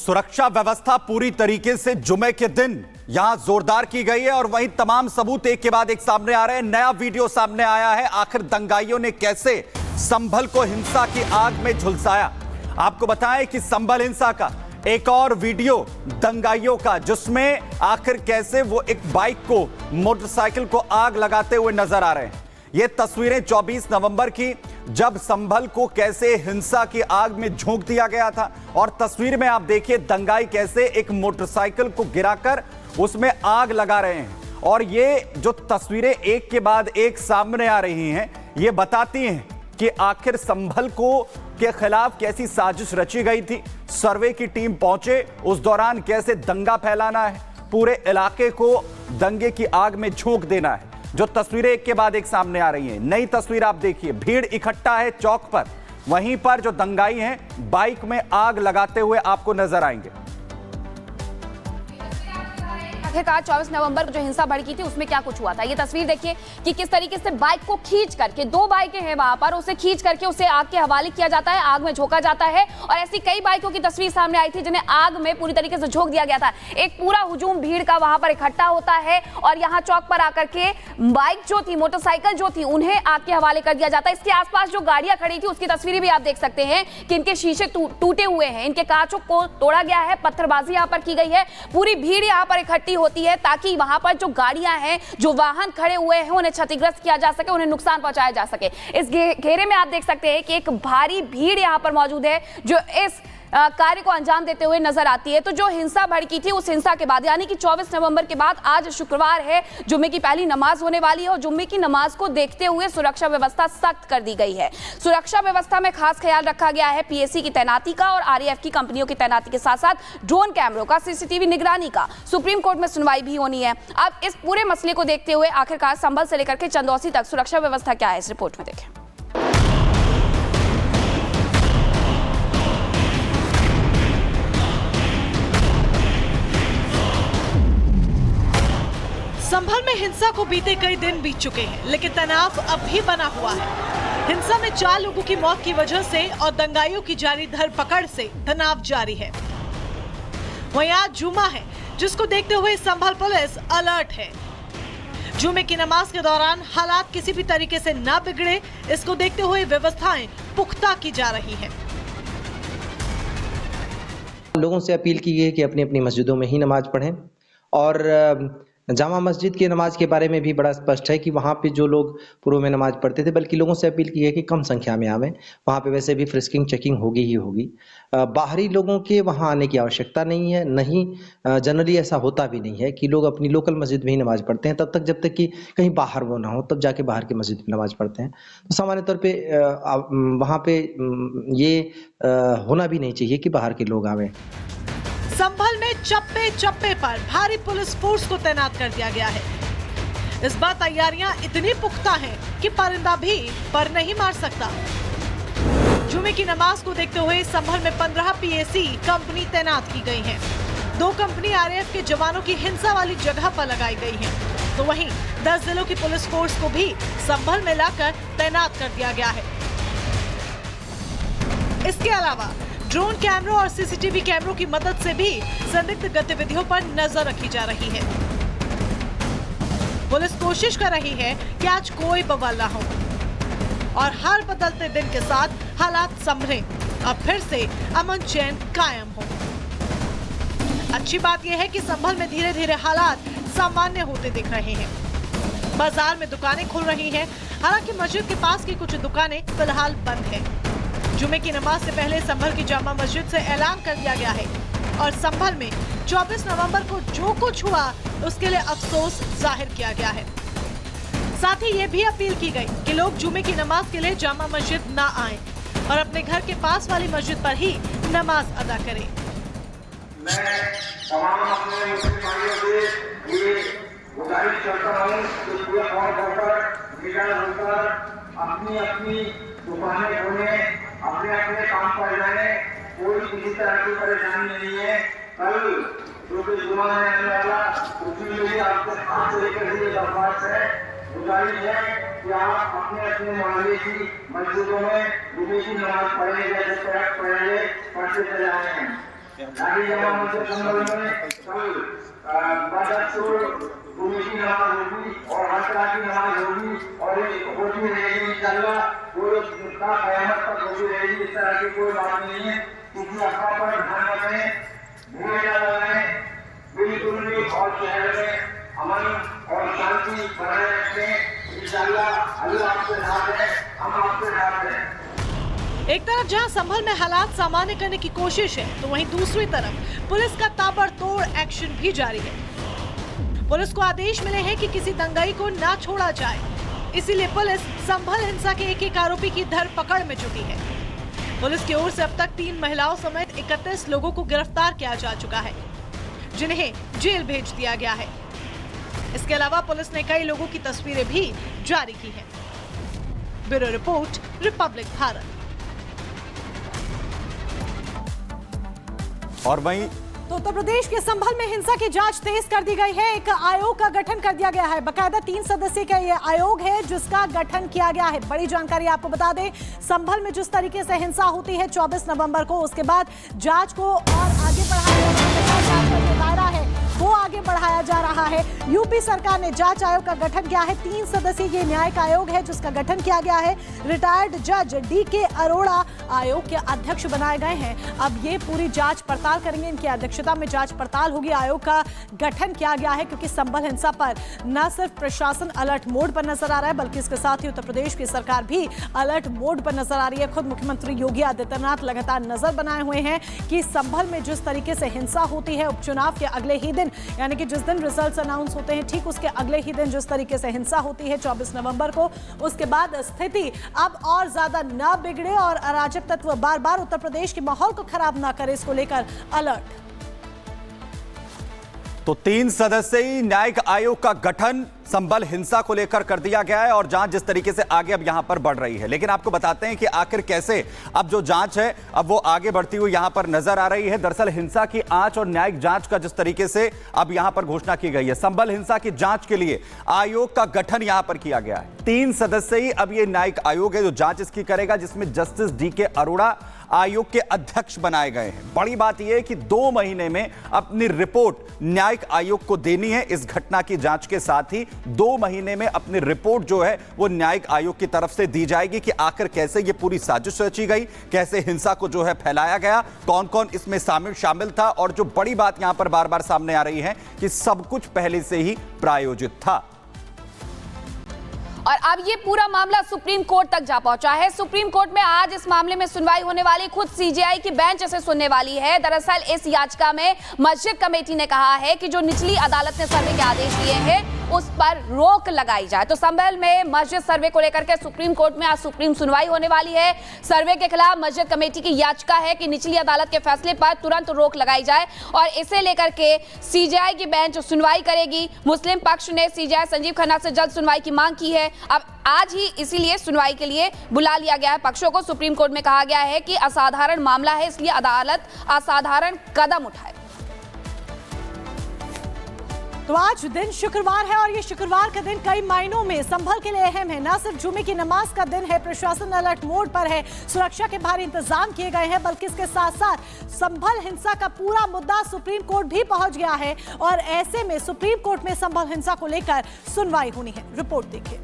सुरक्षा व्यवस्था पूरी तरीके से जुमे के दिन यहां जोरदार की गई है और वहीं तमाम सबूत एक के बाद एक सामने आ रहे हैं। नया वीडियो सामने आया है, आखिर दंगाइयों ने कैसे संभल को हिंसा की आग में झुलसाया। आपको बताएं कि संभल हिंसा का एक और वीडियो दंगाइयों का, जिसमें आखिर कैसे वो एक बाइक को, मोटरसाइकिल को आग लगाते हुए नजर आ रहे हैं। ये तस्वीरें 24 नवंबर की, जब संभल को कैसे हिंसा की आग में झोंक दिया गया था। और तस्वीर में आप देखिए दंगाई कैसे एक मोटरसाइकिल को गिराकर उसमें आग लगा रहे हैं। और ये जो तस्वीरें एक के बाद एक सामने आ रही हैं, ये बताती हैं कि आखिर संभल को के खिलाफ कैसी साजिश रची गई थी। सर्वे की टीम पहुंचे, उस दौरान कैसे दंगा फैलाना है, पूरे इलाके को दंगे की आग में झोंक देना है। जो तस्वीरें एक के बाद एक सामने आ रही हैं। नई तस्वीर आप देखिए, भीड़ इकट्ठा है चौक पर, वहीं पर जो दंगाई हैं बाइक में आग लगाते हुए आपको नजर आएंगे। आखिरकार 24 नवंबर को जो हिंसा भड़की थी उसमें क्या कुछ हुआ था। ये तस्वीर देखिए कि किस तरीके से बाइक को खींच करके, दो बाइकें हैं वहां पर, उसे खींच करके उसे आग के हवाले किया जाता है, आग में झोंका जाता है। और ऐसी कई बाइकों की तस्वीर सामने आई थी जिन्हें आग में पूरी तरीके से झोंक दिया गया था। एक पूरा हुजूम भीड़ का वहां पर इकट्ठा होता है और यहाँ चौक पर आकर के बाइक जो थी, मोटरसाइकिल जो थी, उन्हें आग के हवाले कर दिया जाता है। इसके आसपास जो गाड़ियां खड़ी थी उसकी तस्वीरें भी आप देख सकते हैं कि इनके शीशे टूटे हुए हैं, इनके कांचों को तोड़ा गया है, पत्थरबाजी यहाँ पर की गई है। पूरी भीड़ यहाँ पर इकट्ठी होती है ताकि वहां पर जो गाड़ियां हैं, जो वाहन खड़े हुए हैं, उन्हें क्षतिग्रस्त किया जा सके, उन्हें नुकसान पहुंचाया जा सके। इस घेरे में आप देख सकते हैं कि एक भारी भीड़ यहां पर मौजूद है जो इस कार्य को अंजाम देते हुए नजर आती है। तो जो हिंसा भड़की थी, उस हिंसा के बाद यानी कि 24 नवंबर के बाद आज शुक्रवार है, जुम्मे की पहली नमाज होने वाली है और जुम्मे की नमाज को देखते हुए सुरक्षा व्यवस्था सख्त कर दी गई है। सुरक्षा व्यवस्था में खास ख्याल रखा गया है पीएसी की तैनाती का और आरएएफ की कंपनियों की तैनाती के साथ साथ ड्रोन कैमरों का, सीसीटीवी निगरानी का। सुप्रीम कोर्ट में सुनवाई भी होनी है। अब इस पूरे मसले को देखते हुए आखिरकार संभल से लेकर के चंदौसी तक सुरक्षा व्यवस्था क्या है, इस रिपोर्ट में देखें। संभल में हिंसा को बीते कई दिन बीत चुके हैं, लेकिन तनाव अब भी बना हुआ है। हिंसा में 4 लोगों की मौत की वजह से और दंगाइयों की जारी धरपकड़ से तनाव जारी है। वहीं आज जुमा है, जिसको देखते हुए संभल पुलिस अलर्ट है। जुमे की नमाज के दौरान हालात किसी भी तरीके से ना बिगड़े, इसको देखते हुए व्यवस्थाएं पुख्ता की जा रही है। लोगों से अपील की गई है कि अपनी अपनी मस्जिदों में ही नमाज पढ़ें और जामा मस्जिद की नमाज के बारे में भी बड़ा स्पष्ट है कि वहाँ पे जो लोग पूर्व में नमाज पढ़ते थे, बल्कि लोगों से अपील की है कि कम संख्या में आवें। वहाँ पे वैसे भी फ्रिस्किंग चेकिंग होगी ही होगी। बाहरी लोगों के वहाँ आने की आवश्यकता नहीं है, नहीं जनरली ऐसा होता भी नहीं है कि लोग अपनी लोकल मस्जिद में ही नमाज पढ़ते हैं, तब तक जब तक कि कहीं बाहर वो ना हो, तब जाके बाहर की मस्जिद में नमाज पढ़ते हैं। तो सामान्य तौर पर वहाँ पे ये होना भी नहीं चाहिए कि बाहर के लोग आवें। संभल में चप्पे चप्पे पर भारी पुलिस फोर्स को तैनात कर दिया गया है। इस बार तैयारियां इतनी पुख्ता हैं कि परिंदा भी पर नहीं मार सकता। जुमे की नमाज को देखते हुए संभल में 15 पीएसी कंपनी तैनात की गई हैं। 2 कंपनी आरएएफ के जवानों की हिंसा वाली जगह पर लगाई गई हैं। तो वहीं 10 जिलों की पुलिस फोर्स को भी संभल में लाकर तैनात कर दिया गया है। इसके अलावा ड्रोन कैमरों और सीसीटीवी कैमरों की मदद से भी संदिग्ध गतिविधियों पर नजर रखी जा रही है। पुलिस कोशिश कर रही है कि आज कोई बवाल ना हो और हर बदलते दिन के साथ हालात संभले, अब फिर से अमन चैन कायम हो। अच्छी बात यह है कि संभल में धीरे धीरे हालात सामान्य होते दिख रहे हैं। बाजार में दुकानें खुल रही हैं, हालांकि मस्जिद के पास की कुछ दुकानें फिलहाल बंद हैं। जुमे की नमाज से पहले संभल की जामा मस्जिद से ऐलान कर दिया गया है और संभल में 24 नवंबर को जो कुछ हुआ उसके लिए अफसोस जाहिर किया गया है। साथ ही ये भी अपील की गई कि लोग जुमे की नमाज के लिए जामा मस्जिद ना आएं और अपने घर के पास वाली मस्जिद पर ही नमाज अदा करें। मैं तमाम अपने मुस्लिम भाइयों से ये गुजारिश करता हूँ कि पूरा और बढ़कर विचार होकर अपनी अपनी दुकानें खोलें, अपने अपने काम पर जाए, कोई किसी तरह की परेशानी नहीं है। कल जो भी जुमा है आने वाला, उसमें भी आपके हाथ लेकर ही दरख्वास्त है, गुजारिश है कि आप अपने अपने मोहल्ले की मस्जिदों में जुमे की नमाज पढ़ने जैसे पढ़ने पढ़ते चले आए हैं। नारी जमा मस्जिद संबल में कल जुमे की नमाज होगी और हर तरह की नमाज होगी और होती रहेगी इंशाल्लाह। कोई क़यामत तक होती रहेगी, इस तरह की कोई बात नहीं है। किसी अफवाह पर ध्यान न दें, भूले न लगाएं, बिल्कुल भी और शहर में अमन और शांति बनाए रखें। इंशाल्लाह अल्लाह आपके साथ है, हम आपके साथ हैं। एक तरफ जहां संभल में हालात सामान्य करने की कोशिश है, तो वहीं दूसरी तरफ पुलिस का ताबड़तोड़ एक्शन भी जारी है। पुलिस को आदेश मिले हैं कि किसी दंगाई को ना छोड़ा जाए, इसीलिए पुलिस संभल हिंसा के एक आरोपी की धरपकड़ में जुटी है। पुलिस की ओर से अब तक 3 महिलाओं समेत 31 लोगों को गिरफ्तार किया जा चुका है, जिन्हें जेल भेज दिया गया है। इसके अलावा पुलिस ने कई लोगों की तस्वीरें भी जारी की हैं। Bureau report, Republic Bharat. और वहीं तो उत्तर प्रदेश के संभल में हिंसा की जांच तेज कर दी गई है। एक आयोग का गठन कर दिया गया है। बकायदा 3 सदस्यीय का ये आयोग है जिसका गठन किया गया है। बड़ी जानकारी आपको बता दें, संभल में जिस तरीके से हिंसा होती है 24 नवंबर को, उसके बाद जांच को और आगे बढ़ाया दायरा है वो आगे बढ़ाया जा रहा है। यूपी सरकार ने जांच आयोग का गठन किया है। 3 सदस्यीय ये न्यायिक आयोग है जिसका गठन किया गया है। रिटायर्ड जज DK अरोड़ा आयोग के अध्यक्ष बनाए गए हैं। अब ये पूरी जांच पड़ताल करेंगे, इनकी अध्यक्षता में जांच पड़ताल होगी। आयोग का गठन किया गया है क्योंकि संभल हिंसा पर न सिर्फ प्रशासन अलर्ट मोड पर नजर आ रहा है, बल्कि इसके साथ ही उत्तर प्रदेश की सरकार भी अलर्ट मोड पर नजर आ रही है। खुद मुख्यमंत्री योगी आदित्यनाथ लगातार नजर बनाए हुए हैं कि संभल में जिस तरीके से हिंसा होती है, उपचुनाव के अगले ही दिन यानी कि जिस दिन रिजल्ट्स अनाउंस होते हैं ठीक उसके अगले ही दिन जिस तरीके से हिंसा होती है 24 नवंबर को, उसके बाद स्थिति अब और ज्यादा न बिगड़े और अराजक तत्व बार बार उत्तर प्रदेश के माहौल को खराब ना करे, इसको लेकर अलर्ट। तो 3 सदस्यीय न्यायिक आयोग का गठन संभल हिंसा को लेकर कर दिया गया है और जांच जिस तरीके से आगे अब यहां पर बढ़ रही है। लेकिन आपको बताते हैं कि आखिर कैसे अब जो जांच है अब वो आगे बढ़ती हुई यहां पर नजर आ रही है। दरअसल हिंसा की आंच और न्यायिक जांच का जिस तरीके से अब यहां पर घोषणा की गई है, संभल हिंसा की जांच के लिए आयोग का गठन यहां पर किया गया है। 3 सदस्यीय अब ये न्यायिक आयोग है जो जांच इसकी करेगा, जिसमें जस्टिस DK अरोड़ा आयोग के अध्यक्ष बनाए गए हैं। बड़ी बात यह है कि 2 महीने में अपनी रिपोर्ट न्यायिक आयोग को देनी है। इस घटना की जांच के साथ ही 2 महीने में अपनी रिपोर्ट जो है वो न्यायिक आयोग की तरफ से दी जाएगी कि आखिर कैसे ये पूरी साजिश रची गई, कैसे हिंसा को जो है फैलाया गया, कौन कौन इसमें शामिल था। और जो बड़ी बात यहां पर बार बार सामने आ रही है कि सब कुछ पहले से ही प्रायोजित था। और अब ये पूरा मामला सुप्रीम कोर्ट तक जा पहुंचा है। सुप्रीम कोर्ट में आज इस मामले में सुनवाई होने वाली, खुद CJI की बेंच इसे सुनने वाली है। दरअसल इस याचिका में मस्जिद कमेटी ने कहा है कि जो निचली अदालत ने सर्वे के आदेश दिए हैं उस पर रोक लगाई जाए। तो संभल में मस्जिद सर्वे को लेकर के सुप्रीम कोर्ट में आज सुप्रीम सुनवाई होने वाली है। सर्वे के खिलाफ मस्जिद कमेटी की याचिका है कि निचली अदालत के फैसले पर तुरंत रोक लगाई जाए और इसे लेकर के CJI की बेंच सुनवाई करेगी। मुस्लिम पक्ष ने CJI संजीव खन्ना से जल्द सुनवाई की मांग की है। अब आज ही इसीलिए सुनवाई के लिए बुला लिया गया है पक्षों को। सुप्रीम कोर्ट में कहा गया है कि असाधारण मामला है, इसलिए अदालत असाधारण कदम उठाए। तो आज दिन शुक्रवार है और ये शुक्रवार का दिन कई मायनों में संभल के लिए अहम है। न सिर्फ जुमे की नमाज का दिन है, प्रशासन अलर्ट मोड पर है, सुरक्षा के भारी इंतजाम किए गए हैं, बल्कि इसके साथ साथ संभल हिंसा का पूरा मुद्दा सुप्रीम कोर्ट भी पहुंच गया है और ऐसे में सुप्रीम कोर्ट में संभल हिंसा को लेकर सुनवाई होनी है। रिपोर्ट देखिए।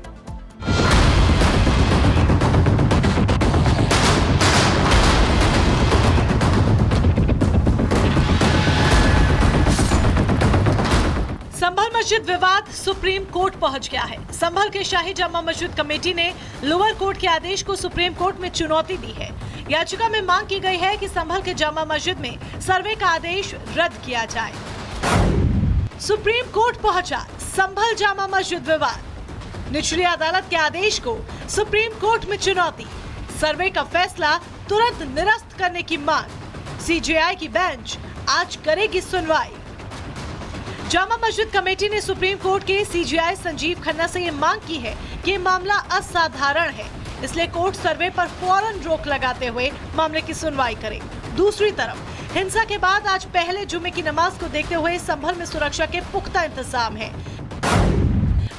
संभल मस्जिद विवाद सुप्रीम कोर्ट पहुंच गया है। संभल के शाही जामा मस्जिद कमेटी ने लोअर कोर्ट के आदेश को सुप्रीम कोर्ट में चुनौती दी है। याचिका में मांग की गई है कि संभल के जामा मस्जिद में सर्वे का आदेश रद्द किया जाए। सुप्रीम कोर्ट पहुंचा संभल जामा मस्जिद विवाद। निचली अदालत के आदेश को सुप्रीम कोर्ट में चुनौती, सर्वे का फैसला तुरंत निरस्त करने की मांग। CJI की बेंच आज करेगी सुनवाई। जामा मस्जिद कमेटी ने सुप्रीम कोर्ट के CJI संजीव खन्ना से ये मांग की है कि मामला असाधारण है, इसलिए कोर्ट सर्वे पर फौरन रोक लगाते हुए मामले की सुनवाई करे। दूसरी तरफ हिंसा के बाद आज पहले जुमे की नमाज को देखते हुए संभल में सुरक्षा के पुख्ता इंतजाम है।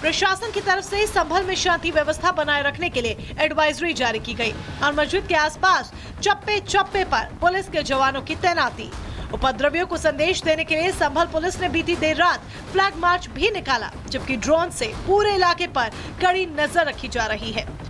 प्रशासन की तरफ से संभल में शांति व्यवस्था बनाए रखने के लिए एडवाइजरी जारी की गई और मस्जिद के आसपास चप्पे चप्पे पर पुलिस के जवानों की तैनाती। उपद्रवियों को संदेश देने के लिए संभल पुलिस ने बीती देर रात फ्लैग मार्च भी निकाला, जबकि ड्रोन से पूरे इलाके पर कड़ी नजर रखी जा रही है।